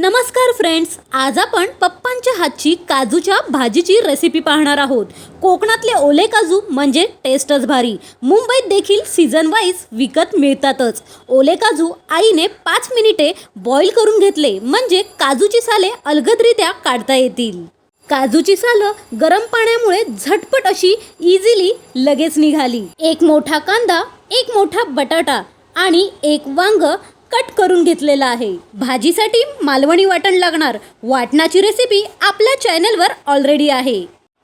नमस्कार फ्रेंड्स, आज आपण पप्पांच्या हातची काजूच्या भाजीची रेसिपी पाहणार आहोत। कोकणातले ओले काजू म्हणजे टेस्टच भारी। मुंबईत देखील सीझन वाईज विकत मिळतातच। ओले काजू आईने 5 मिनिटे बॉईल करून घेतले म्हणजे काजूची साले अलगदरित्या काढता येतील। काजूची सालं गरम पाण्यामुळे झटपट अशी इझिली लगेच निघाली। एक मोठा कांदा, एक मोठा बटाटा आणि एक वांग कट करून घेतलेला आहे। भाजीसाठी मालवणी वाटण लागणार। वाटणाची रेसिपी आपल्या चॅनलवर ऑलरेडी आहे।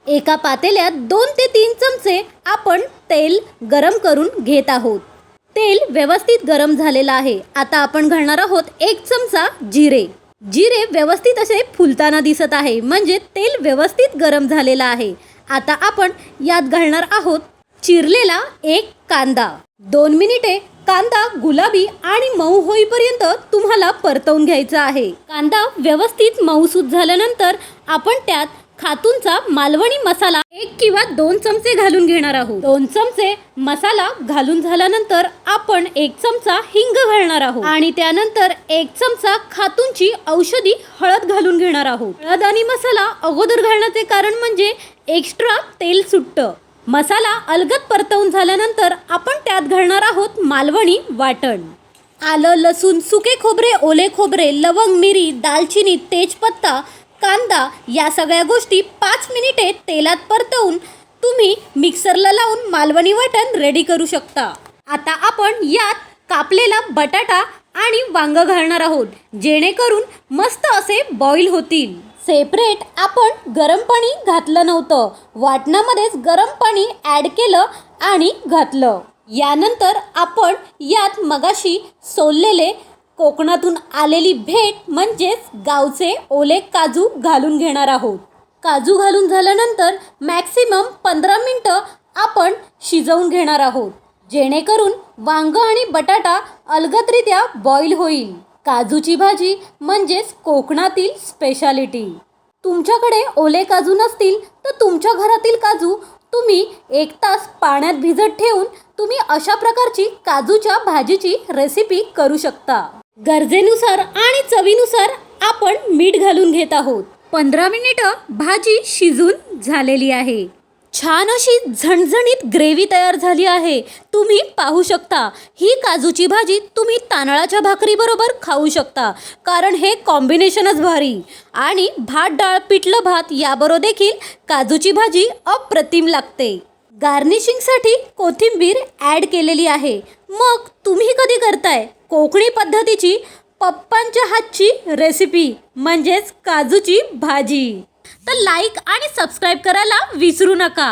एका पातेल्यात 2 ते 3 चमचे आपण तेल गरम करून घेत आहोत। तेल व्यवस्थित गरम झालेलं आहे। आता आपण घालणार आहोत 1 चमचा जिरे। जिरे व्यवस्थित असे फुलताना दिसत आहे म्हणजे तेल व्यवस्थित गरम झालेलं आहे। आता आपण यात घालणार आहोत चिरलेला एक कांदा। 2 मिनिटे कांदा गुलाबी आणि मऊ होईपर्यंत तुम्हाला परतवून घ्यायचा आहे। कांदा व्यवस्थित मऊसूत झाल्यानंतर आपण त्यात खातूनचा मालवणी मसाला 1 किंवा 2 चमचे घालून घेणार आहोत। 2 चमचे मसाला घालून झाल्यानंतर आपण 1 चमचा हिंग घालणार आहोत आणि त्यानंतर 1 चमचा खातूनची औषधी हळद घालून घेणार आहोत। हळद आणि मसाला अगोदर घालण्याचे कारण म्हणजे एक्स्ट्रा तेल सुटतं। मसाला अलगद परतवून झाल्यानंतर आपण त्यात घालणार आहोत मालवणी वाटण। आलं, लसूण, सुके खोबरे, ओले खोबरे, लवंग, मिरी, दालचिनी, तेजपत्ता, कांदा या सगळ्या गोष्टी 5 मिनिटे तेलात परतवून तुम्ही मिक्सरला लावून मालवणी वाटण रेडी करू शकता। आता आपण यात कापलेला बटाटा आणि वांग घालणार आहोत जेणेकरून मस्त असे बॉईल होतील। सेपरेट आपण गरम पाणी घातलं नव्हतं, वाटणामध्येच गरम पाणी ॲड केलं आणि घातलं। यानंतर आपण यात मगाशी सोललेले कोकणातून आलेली भेट म्हणजेच गावचे ओले काजू घालून घेणार आहोत। काजू घालून झाल्यानंतर मॅक्सिमम 15 मिनिटं आपण शिजवून घेणार आहोत जेणेकरून वांग आणि बटाटा अलगदरित्या बॉईल होईल। काजूची भाजी म्हणजेच कोकणातील स्पेशालिटी। तुमच्याकडे ओले काजू नसतील तर तुमच्या घरातील काजू तुम्ही 1 तास पाण्यात भिजत ठेवून तुम्ही अशा प्रकारची काजूच्या भाजीची रेसिपी करू शकता। गरजेनुसार आणि चवीनुसार आपण मीठ घालून घेत आहोत। 15 मिनिटं भाजी शिजून झालेली आहे। छान अशी झणझणीत ग्रेव्ही तयार झाली आहे। तुम्ही पाहू शकता ही काजूची भाजी तुम्ही तांदळाच्या भाकरीबरोबर खाऊ शकता कारण हे कॉम्बिनेशनच भारी। आणि भात डाळ, पिठलं भात याबरोबर देखील काजूची भाजी अप्रतिम लागते। गार्निशिंगसाठी कोथिंबीर ॲड केलेली आहे। मग तुम्ही कधी करताय कोकणी पद्धतीची पप्पांच्या हातची रेसिपी म्हणजेच काजूची भाजी? तर लाईक आणि सबस्क्राईब करायला विसरू नका।